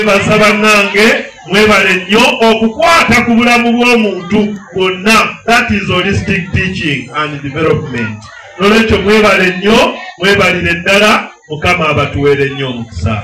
Basaba nange mwebale nnyo okukwata ku bulamu bw'omuntu bwonna. That is holistic teaching and development. Nolwekyo mwebale nnyo, mwebalire ddala, Mukama abatuweere nnyo omukisa.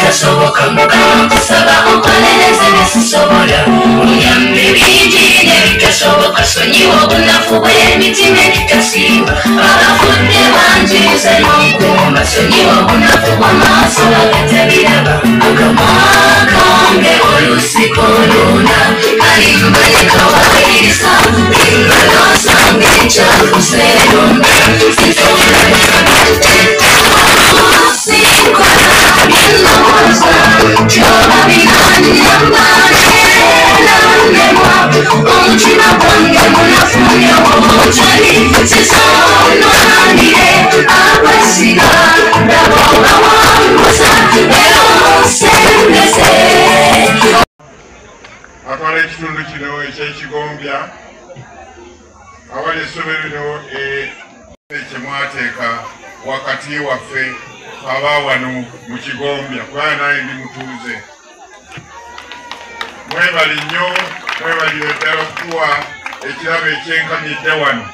Soboka mukama kusaba onkoleleze nesisobola muyambe bingi nebitasoboka sonyiwa obunafu bw'emitima egitasiiba abafudde banjize n'okuuma sonyiwa obunafu bw'amaaso agatabiraba mukama kange olusiko luna kalimba nekawayiriza ingalosange ekyafu serumba Atwala ekitundu kino ekyekigombya awali essomero lino kyemwateeka wakati waffe aba wano mu Kigombya kubanga naye ndi mutuuze. Mwebali nnyo, mwebalire ddala okutuwa ekirabo ekyenkamidde wano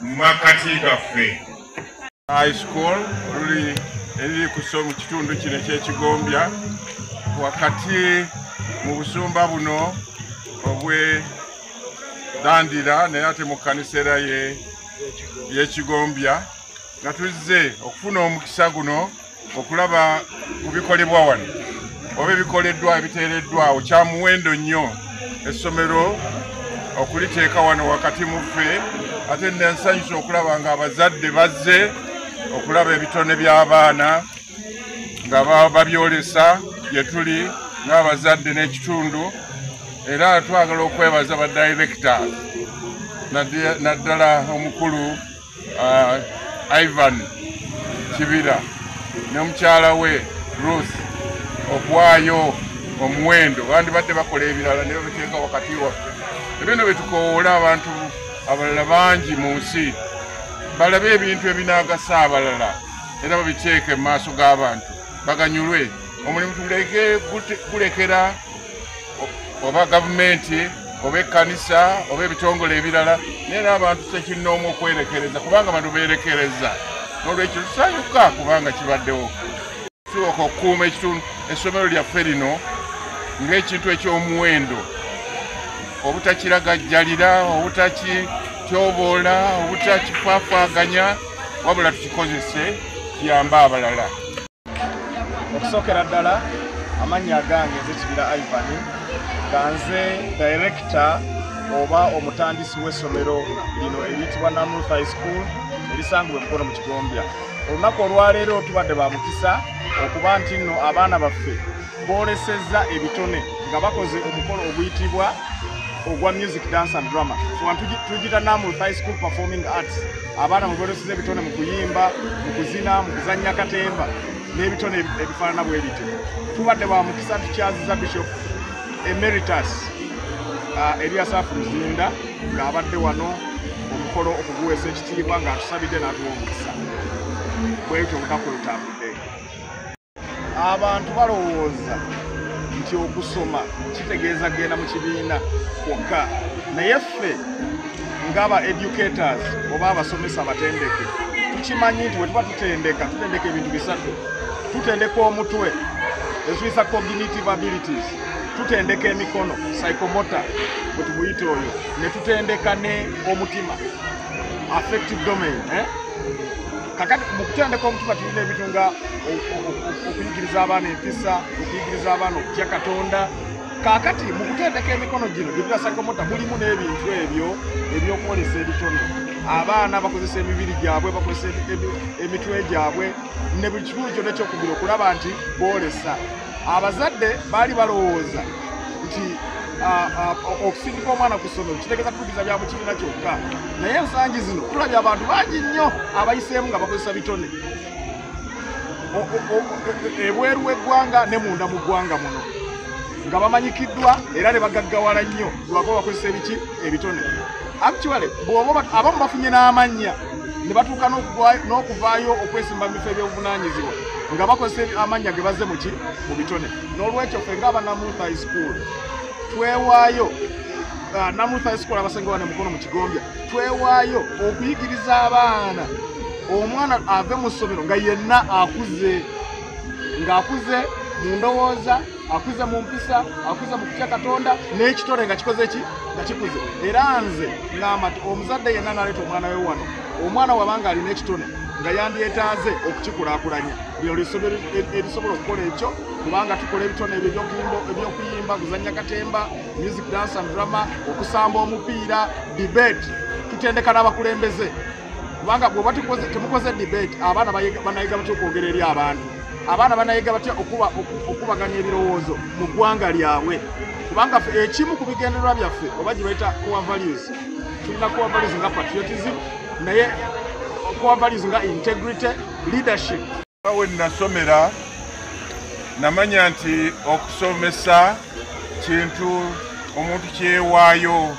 mu makati gaffe. High school eriri mu kitundu kino ekyekigombya wakati mu busumba buno obwe Dandira naye ate mu kkanisera y'Ekigombya nga tuzze okufuna omukisa guno okulaba ku bikolebwa wano oba ebikoleddwa ebiteereddwawo. Kya muwendo nnyo essomero okuliteeka wano wakati mu ffe, ate nsanyusa okulaba ng'abazadde bazze okulaba ebitone by'abaana nga babyolesa gye tuli ng'abazadde n'ekitundu. Era twagala okwebaza ba directors naddala omukulu Ivan Kibira ne mukyala we Ruth okuwaayo omuwendo. Bandibadde bakola ebirala ne babiteeka wakati waffe. Ebino bye tukoola abantu abalala bangi mu nsi balabe ebintu ebinaagasa abalala era babiteeke mu maaso g'abantu baganyulwe. Omulimu tuleke kulekera oba gavumenti oba ekkanisa oba ebitongole ebirala naye n'abantu tekinnoomu okwerekereza kubanga abantu beerekereza. N'olwekyo tusanyuka kubanga kibaddewo. Tusoboka okukuuma ekitundu essomero lyaffe lino ng'ekintu eky'omuwendo, obutakiragajjalira, obutakityoboola, obutakifaafaganya, wabula tukikozese kiyambe abalala. Okusookera ddala amannya agange nze Kibira Ivan nga nze director oba omutandisi w'essomero lino eriyitibwa Namruth High School erisangibwa Mukono mu Kigombya. Olunaku olwaleero tubadde ba mukisa okuba nti nno abaana baffe boolesezza ebitone nga bakoze omukolo oguyitibwa ogwa music, dance and drama. Tugita Namruth High School Performing Arts. Abaana muboolesezza ebitone mu kuyimba, mu kuzina, mu kuzannya katemba n'ebitone ebifaanana bwe bityo. Tubadde ba mukisa tukyaziza Bishop Emeritus Elias Afuzinda ng'abadde wano omukolo okuguweesa ekitiibwa ng'atusabidde n'atuwa omukisa. Bwetyo olunaku lutambudde. Abantu balowooza nti okusoma kitegeeza genda mu kibiina kwokka, naye ffe ng'aba educators oba abasomesa abatendeke tukimanyi nti bwe tuba tutendeka ebintu bisatu. Tutendeka omutwe, eziyisa cognitive abilities, tutendeka emikono, psychomotor bwe tumuyita oyo, ne tutendeka ne omutima, affective domain. Kakati mu kutendeka omutima tulina ebintu nga okuyigiriza abaana empisa, okuyigiriza abaana okutya Katonda, Kakati mu kutendeka emikono gino gibira sakomota mulimu n'ebintu ebyo ebyokwolesa ebitono. Abaana bakozesa emibiri gyabwe, bakozesa emitwe gyabwe, ne buli kitundu kyonna ekyokubiri okulaba nti boolesa. Abazadde baali balowooza nti okusindika omwana ku ssomero kitegeeza kutugiza bya mu kibiina kyokka, naye ensangi zino tulabye abantu bangi nnyo abayiseemu nga bakozesa bitone ebweru w'eggwanga ne munda mu ggwanga muno nga bamanyikiddwa era ne bagaggawala nnyo lwako bakozesa ebiki ebitone. Actually abamu bafunye n'amannya ne batuuka n'okuvaayo okwesimba mu bifo ebyobuvunaanyizibwa nga bakozesa amannya ge bazze mu bitone. N'olwekyo ffe ng'aba Namutha High School twewaayo, Namutha High School abasenga wane mukono mu Kigombya, twewaayo okuyigiriza abaana omwana ave mu ssomero nga yenna akuze, ng'akuze mu ndowooza, akuze mu mpisa, akuze mu kutya Katonda, n'ekitone nga kikoze ki nga kikuze. Era nze ngamba nti omuzadde yenna n'aleeta omwana we wano, omwana wabanga alina ekitone nga yandyetaaze okukikulaakulanya bino erisobola okukola ekyo, kubanga tukola ebitone ebyo ebyokuyimba, kuzannya katemba, music, dance and drama, okusamba omupiira, debate, tutendeka n'abakulembeze. Kubanga bw'oba temukoze debate, abaana banayiga batya okwogera eri abantu, abaana banayiga batya okubaganya ebirowoozo mu ggwanga lyabwe. Kubanga ekimu ku bigendererwa byaffe oba gye bayita core values, tulina core values nga patriotism, naye core values nga integrity, leadership. We nasomera namanya nti okusomesa kintu omuntu kyewaayo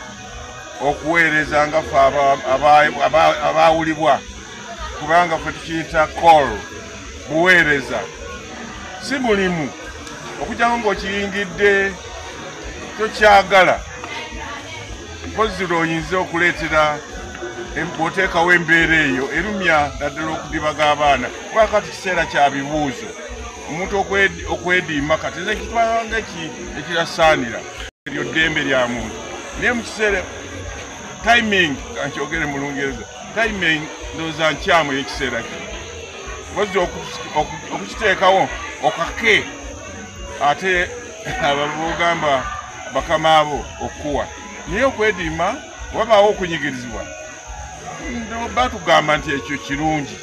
okuweereza nga ffe abaawulibwa, kubanga ffe tukiyita call, buweereza. Si mulimu okujjangu ng'okiyingidde tokyagala, mpozi lw'oyinza okuleetera bw'oteekawo embeera eyo erumya naddala okudibaga abaana. Kuba kati kiseera kya bibuuzo, omuntu okwediima kati nze kitwala ekirasaanira eryo ddembe lya muntu. Naye mu kiseera timing, kankyogere mu Lungereza, timing ndowooza nkyamu y'ekiseera kino. Mpozi okukiteekawo okake ate abagamba bakama abo okuwa. Naye okwediima wabaawo okunyigirizibwa, batugamba nti ekyo kirungi,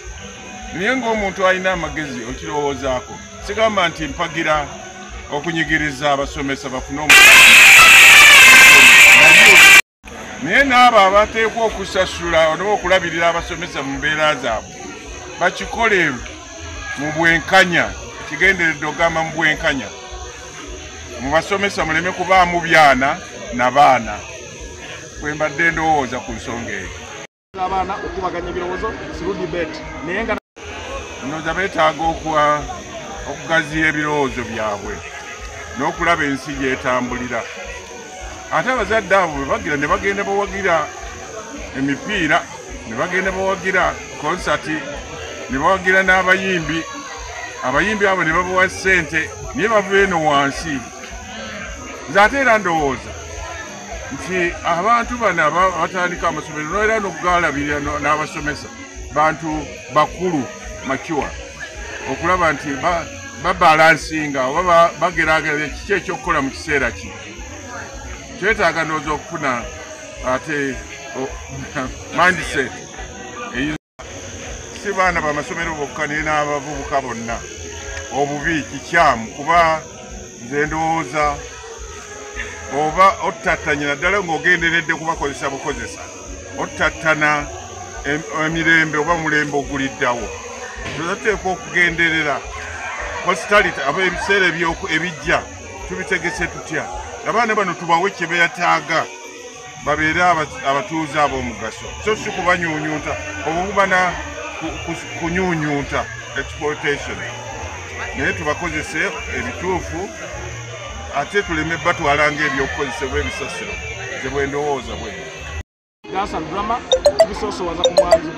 naye ng'omuntu alina amagezi okirowoozaako. Sigamba nti mpagira okunyigiriza abasomesa bafune naye n'abo abateekwa okusasula oba okulabirira abasomesa mu mbeera zaabwe bakikole mu bwenkanya. Kigenderedde ogamba mu bwenkanya, mu basomesa muleme kubaamu byana na baana. Bwe mbadde ndowooza ku nsonga eyo. Abaana okubaganya ebirowoozo through debate, naye nga ndowooza beetaaga okugaziya ebirowoozo byabwe n'okulaba ensi gyetambulira. Ate abazadde abo bwe bagira ne bagenda bawagira emipiira, ne bagenda bawagira konsati, ne bawagira n'abayimbi, abayimbi abo ne babawa ssente, naye bava eno wansi. Nze ate era ndowooza nti abantu bano abatandika amasomero noera n'okugalabirira n'abasomesa bantu bakulu mature, okulaba nti babalansinga oba bageraageranya kiki ekyokukola mu kiseera ki. Twetaaga ndowooza okufuna ate mindset. Si baana bamasomero bokka naye n'abavubuka bonna obubi kikyamu, kuba nze ndowooza oba ottattanya naddala ng'ogenderedde kubakozesa bukozesa, ottattana emirembe oba mulembe oguliddawo. Tuteekwa okugenderera hospitality, aba ebiseera ebijja tubitegese tutya. Abaana bano tubawe kye beetaaga babeere abatuuze ab'omugaso, so si kubanyuunyuuta oba kunyuunyuuta exploitation, naye tubakozese ebituufu ate tuleme batwalanga ebyokukozesebwa ebisasiro. Nze bwe ndowooza bwe dance and drama tubisoosowaza ku mwanju.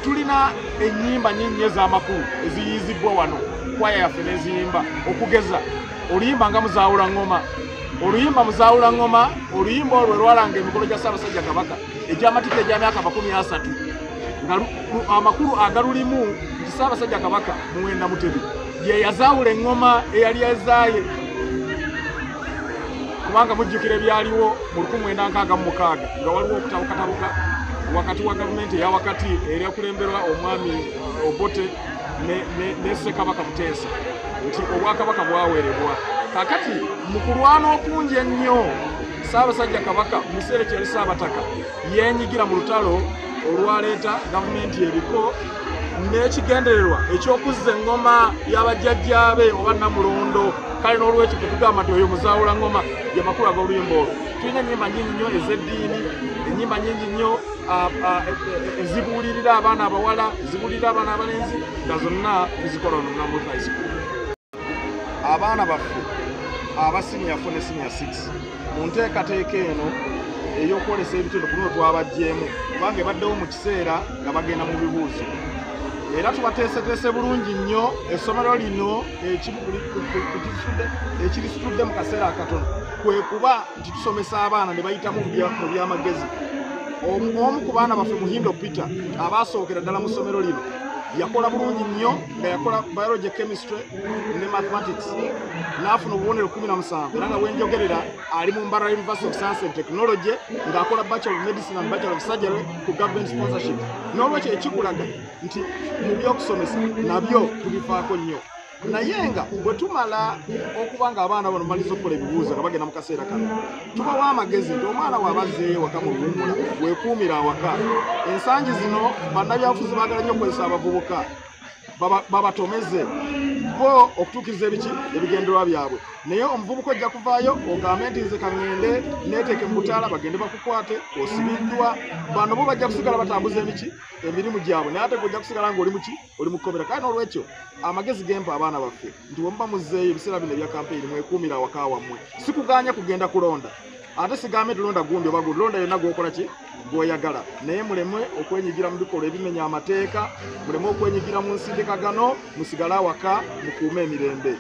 Tulina ennyimba nnyingi ez'amakulu eziyiyizibbwa wano, kwaya yaffe n'eziyimba, okugeza oluyimba nga muzaawula ngoma, oluyimba muzaawula ngoma, oluyimba olwo lwalanga emikolo gya Ssaabasajja Kabaka egy'amatika egya myaka 30 nga amakulu agalulimu nti Ssaabasajja Kabaka Muwenda Mutebi ye yazaawula engoma eyali ezaaye kubanga mujjukira ebyaliwo mu 1966 nga waliwo okutabukatabuka wakati wa gavumenti eya wakati eryakulemberwa omwami Obote ne Ssekabaka Muteesa nti obwakabaka bwawerebwa. Kakati mu kulwana okungi ennyo Ssaabasajja Kabaka mu kiseera kye yali Ssaabataka yeenyigira mu lutalo olwaleeta gavumenti eriko n'ekigendererwa ekyokuzza engoma y'abajjajjaabe oba Namulondo. Kale n'olwekyo tetugamba nti oyo muzaawula ngoma ye makulu ag'oluyimba olwo. Tulina ennyimba nyingi nnyo ez'eddiini, ennyimba nyingi nnyo ezibuulirira abaana abawala, ezibuulirira abaana abalenzi, nga zonna tuzikola ono mu Nambuuth High School. Abaana baffe aba senior 4 ne senior 6 mu nteekateeka eno ey'okwolesa ebitundu kuno twabajjeemu kubanga ebaddewo mu kiseera nga bagenda mu bibuuzo. Era tubateeseteese bulungi nnyo essomero lino ekirisitudde mu kaseera akatono kwe kuba nti tusomesa abaana ne bayitamu mu byamagezi. Omu ku baana baffe Muhindo Peter abaasookera ddala mu ssomero lino yakola bulungi nnyo nga yakola biology, chemistry ne mathematics n'afuna obubonero 17 era nga wenjogerera ali mu Mbarara University of Science and Technology ng'akola Bachelor of Medicine and Bachelor of Surgery ku government sponsorship. N'olwekyo ekikulaga nti mu by'okusomesa nabyo tubifaako nnyo. Naye nga bwe tumala okuba nga abaana bano baliza okukola ebibuuzo nga bagenda mu kaseera kano tubawa amagezi nti omwana waabazzeeyo waka mu luwummula weekuumira awaka. Ensangi zino bannabyabufuzi baagala nnyo okukozesa abavubuka babatomeze bo okutuukiriza ebigendererwa byabwe. Naye omuvubuka ojja kuvaayo ogambe nti nze kaŋŋende neeteeke mu butaala bagende bakukwate osibiddwa. Bano bo bajja kusigala batambuza emirimu gyabwe naye ate gojja kusigala nga oli mu kkomera. Kale n'olwekyo amagezi gempa abaana baffe nti bwe muba muzzeeyo ebiseera bino ebya kampeyini mwekuumira awaka wammwe. Sikuganya kugenda kulonda ate sigambe tulonda gundi oba gundi londa yonna gwokola ki gw'oyagala, naye muleme okwenyigira mu bikolwa ebimenya amateeka, muleme okwenyigira mu nsindikagano, musigale awaka mukuume emirembe.